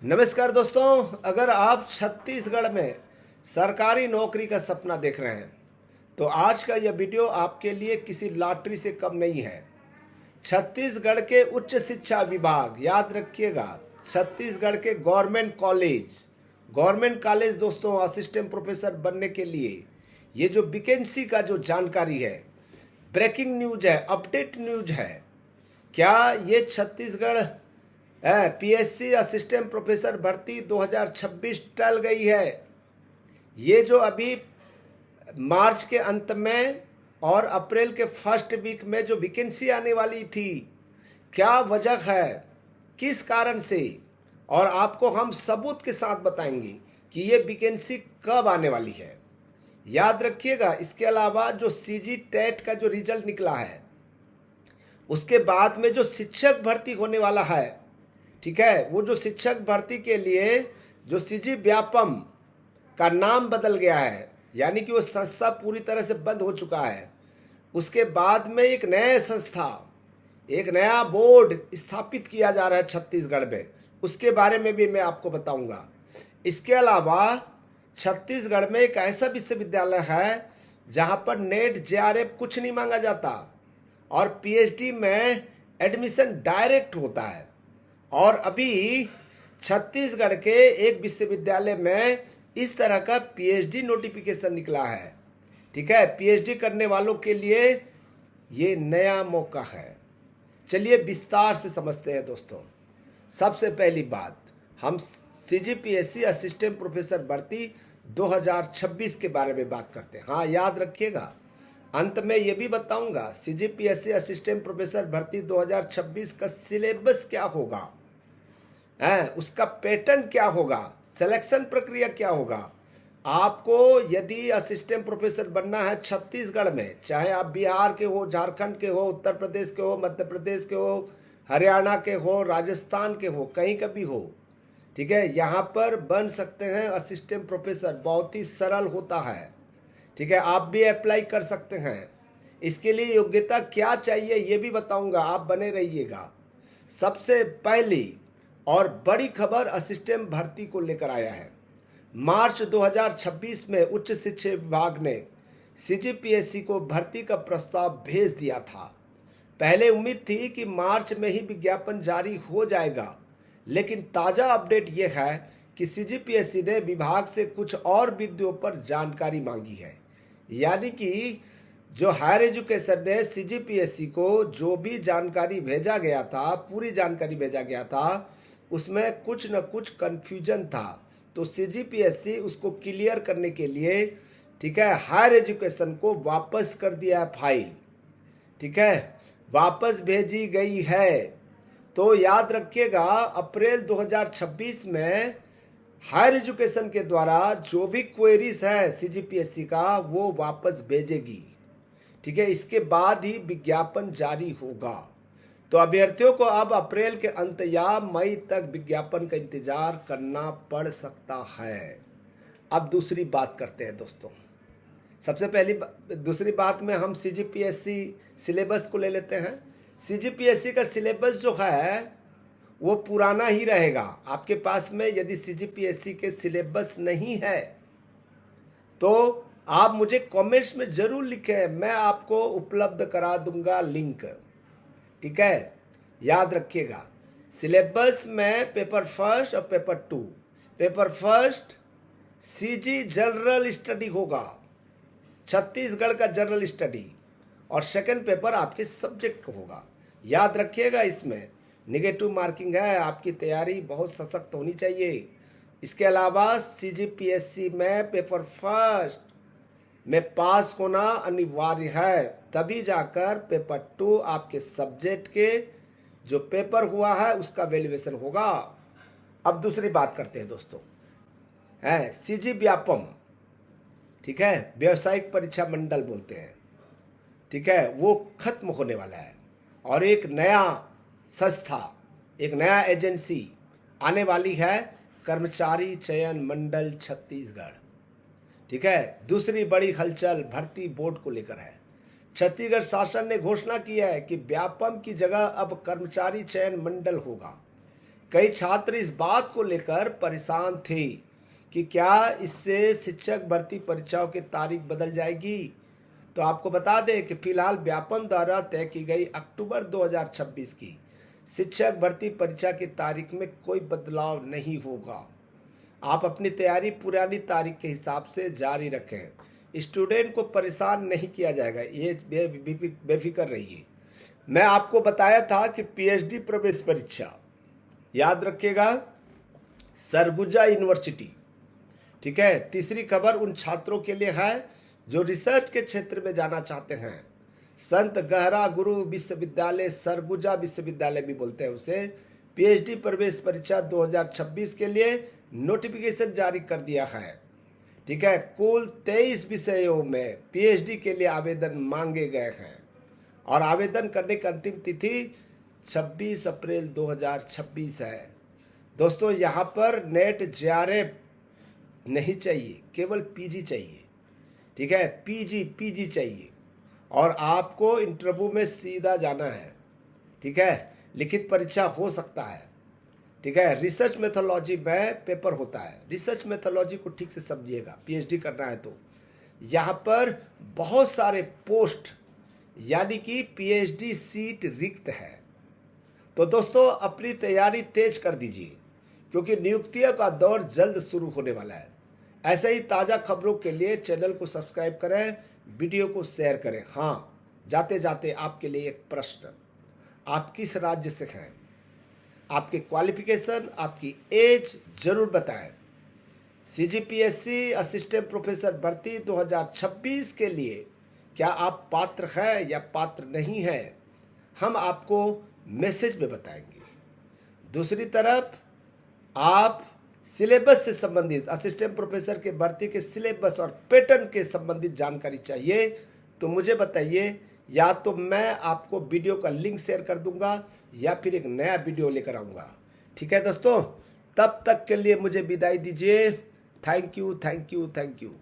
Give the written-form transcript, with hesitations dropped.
नमस्कार दोस्तों, अगर आप छत्तीसगढ़ में सरकारी नौकरी का सपना देख रहे हैं तो आज का यह वीडियो आपके लिए किसी लॉटरी से कम नहीं है। छत्तीसगढ़ के उच्च शिक्षा विभाग, याद रखिएगा, छत्तीसगढ़ के गवर्नमेंट कॉलेज दोस्तों, असिस्टेंट प्रोफेसर बनने के लिए ये जो वैकेंसी का जो जानकारी है, ब्रेकिंग न्यूज है, अपडेट न्यूज है। क्या ये छत्तीसगढ़ पीएससी असिस्टेंट प्रोफेसर भर्ती 2026 टल गई है? ये जो अभी मार्च के अंत में और अप्रैल के फर्स्ट वीक में जो वैकेंसी आने वाली थी, क्या वजह है, किस कारण से, और आपको हम सबूत के साथ बताएंगे कि ये वैकेंसी कब आने वाली है। याद रखिएगा, इसके अलावा जो सीजी टेट का जो रिजल्ट निकला है, उसके बाद में जो शिक्षक भर्ती होने वाला है, ठीक है, वो जो शिक्षक भर्ती के लिए जो सीजी व्यापम का नाम बदल गया है, यानी कि वो संस्था पूरी तरह से बंद हो चुका है। उसके बाद में एक नया संस्था, एक नया बोर्ड स्थापित किया जा रहा है छत्तीसगढ़ में, उसके बारे में भी मैं आपको बताऊंगा। इसके अलावा छत्तीसगढ़ में एक ऐसा विश्वविद्यालय है जहां पर नेट जेआरएफ कुछ नहीं मांगा जाता और पीएचडी में एडमिशन डायरेक्ट होता है। और अभी छत्तीसगढ़ के एक विश्वविद्यालय में इस तरह का पीएचडी नोटिफिकेशन निकला है, ठीक है, पीएचडी करने वालों के लिए ये नया मौका है। चलिए विस्तार से समझते हैं दोस्तों। सबसे पहली बात, हम सीजीपीएससी असिस्टेंट प्रोफेसर भर्ती 2026 के बारे में बात करते हैं। हाँ, याद रखिएगा, अंत में ये भी बताऊंगा सीजीपीएससी असिस्टेंट प्रोफेसर भर्ती 2026 का सिलेबस क्या होगा, उसका पैटर्न क्या होगा, सिलेक्शन प्रक्रिया क्या होगा। आपको यदि असिस्टेंट प्रोफेसर बनना है छत्तीसगढ़ में, चाहे आप बिहार के हो, झारखंड के हो, उत्तर प्रदेश के हो, मध्य प्रदेश के हो, हरियाणा के हो, राजस्थान के हो, कहीं का भी हो, ठीक है, यहाँ पर बन सकते हैं असिस्टेंट प्रोफेसर। बहुत ही सरल होता है, ठीक है, आप भी अप्लाई कर सकते हैं। इसके लिए योग्यता क्या चाहिए ये भी बताऊंगा, आप बने रहिएगा। सबसे पहली और बड़ी खबर असिस्टेंट भर्ती को लेकर आया है। मार्च 2026 में उच्च शिक्षा विभाग ने सीजीपीएससी को भर्ती का प्रस्ताव भेज दिया था। पहले उम्मीद थी कि मार्च में ही विज्ञापन जारी हो जाएगा, लेकिन ताज़ा अपडेट यह है कि सीजीपीएससी ने विभाग से कुछ और बिंदुओं पर जानकारी मांगी है। यानी कि जो हायर एजुकेशन ने सीजीपीएससी को जो भी जानकारी भेजा गया था, पूरी जानकारी भेजा गया था, उसमें कुछ न कुछ कन्फ्यूजन था, तो सीजीपीएससी उसको क्लियर करने के लिए, ठीक है, हायर एजुकेशन को वापस कर दिया है फाइल, ठीक है, वापस भेजी गई है। तो याद रखिएगा, अप्रैल 2026 में हायर एजुकेशन के द्वारा जो भी क्वेरीज है सीजीपीएससी का, वो वापस भेजेगी, ठीक है, इसके बाद ही विज्ञापन जारी होगा। तो अभ्यर्थियों को अब अप्रैल के अंत या मई तक विज्ञापन का इंतजार करना पड़ सकता है। अब दूसरी बात करते हैं दोस्तों। सबसे पहली दूसरी बात में हम सीजीपीएससी सिलेबस को ले लेते हैं। सीजीपीएससी का सिलेबस जो है वो पुराना ही रहेगा। आपके पास में यदि सीजीपीएससी के सिलेबस नहीं है तो आप मुझे कमेंट्स में ज़रूर लिखें, मैं आपको उपलब्ध करा दूंगा लिंक, ठीक है। याद रखिएगा, सिलेबस में पेपर फर्स्ट और paper two, paper first CG general study होगा, छत्तीसगढ़ का जनरल स्टडी, और सेकंड पेपर आपके सब्जेक्ट होगा। याद रखिएगा, इसमें नेगेटिव मार्किंग है, आपकी तैयारी बहुत सशक्त होनी चाहिए। इसके अलावा सीजीपीएससी में पेपर फर्स्ट में पास होना अनिवार्य है, तभी जाकर पेपर टू आपके सब्जेक्ट के जो पेपर हुआ है उसका वैल्यूएशन होगा। अब दूसरी बात करते हैं दोस्तों, है सीजी व्यापम, ठीक है, व्यावसायिक परीक्षा मंडल बोलते हैं, ठीक है, वो खत्म होने वाला है और एक नया संस्था, एक नया एजेंसी आने वाली है, कर्मचारी चयन मंडल छत्तीसगढ़, ठीक है। दूसरी बड़ी हलचल भर्ती बोर्ड को लेकर है। छत्तीसगढ़ शासन ने घोषणा की है कि व्यापम की जगह अब कर्मचारी चयन मंडल होगा। कई छात्र इस बात को लेकर परेशान थे कि क्या इससे शिक्षक भर्ती परीक्षाओं की तारीख बदल जाएगी। तो आपको बता दें कि फिलहाल व्यापम द्वारा तय की गई अक्टूबर 2026 की शिक्षक भर्ती परीक्षा की तारीख में कोई बदलाव नहीं होगा। आप अपनी तैयारी पुरानी तारीख के हिसाब से जारी रखें। स्टूडेंट को परेशान नहीं किया जाएगा, ये बेफिक्र रहिए। मैं आपको बताया था कि पीएचडी प्रवेश परीक्षा, याद रखिएगा, सरगुजा यूनिवर्सिटी, ठीक है। तीसरी खबर उन छात्रों के लिए है जो रिसर्च के क्षेत्र में जाना चाहते हैं। संत गहरा गुरु विश्वविद्यालय, सरगुजा विश्वविद्यालय भी बोलते हैं उसे, पीएचडी प्रवेश परीक्षा 2026 के लिए नोटिफिकेशन जारी कर दिया है, ठीक है। कुल 23 विषयों में पीएचडी के लिए आवेदन मांगे गए हैं और आवेदन करने की अंतिम तिथि 26 अप्रैल 2026 है। दोस्तों, यहाँ पर नेट जेआरएफ नहीं चाहिए, केवल पीजी चाहिए, ठीक है। पीजी चाहिए और आपको इंटरव्यू में सीधा जाना है, ठीक है। लिखित परीक्षा हो सकता है, ठीक है। रिसर्च मेथोलॉजी में पेपर होता है। रिसर्च मेथोलॉजी को ठीक से समझिएगा, पीएचडी करना है तो। यहाँ पर बहुत सारे पोस्ट यानी कि पीएचडी सीट रिक्त है। तो दोस्तों, अपनी तैयारी तेज कर दीजिए क्योंकि नियुक्तियों का दौर जल्द शुरू होने वाला है। ऐसे ही ताज़ा खबरों के लिए चैनल को सब्सक्राइब करें, वीडियो को शेयर करें। हाँ, जाते जाते आपके लिए एक प्रश्न, आप किस राज्य से हैं, आपके क्वालिफिकेशन, आपकी एज जरूर बताएं। सीजीपीएससी असिस्टेंट प्रोफेसर भर्ती 2026 के लिए क्या आप पात्र हैं या पात्र नहीं हैं, हम आपको मैसेज में बताएंगे। दूसरी तरफ आप सिलेबस से संबंधित, असिस्टेंट प्रोफेसर के भर्ती के सिलेबस और पैटर्न के संबंधित जानकारी चाहिए तो मुझे बताइए, या तो मैं आपको वीडियो का लिंक शेयर कर दूंगा या फिर एक नया वीडियो लेकर आऊँगा, ठीक है दोस्तों। तब तक के लिए मुझे विदाई दीजिए। Thank you.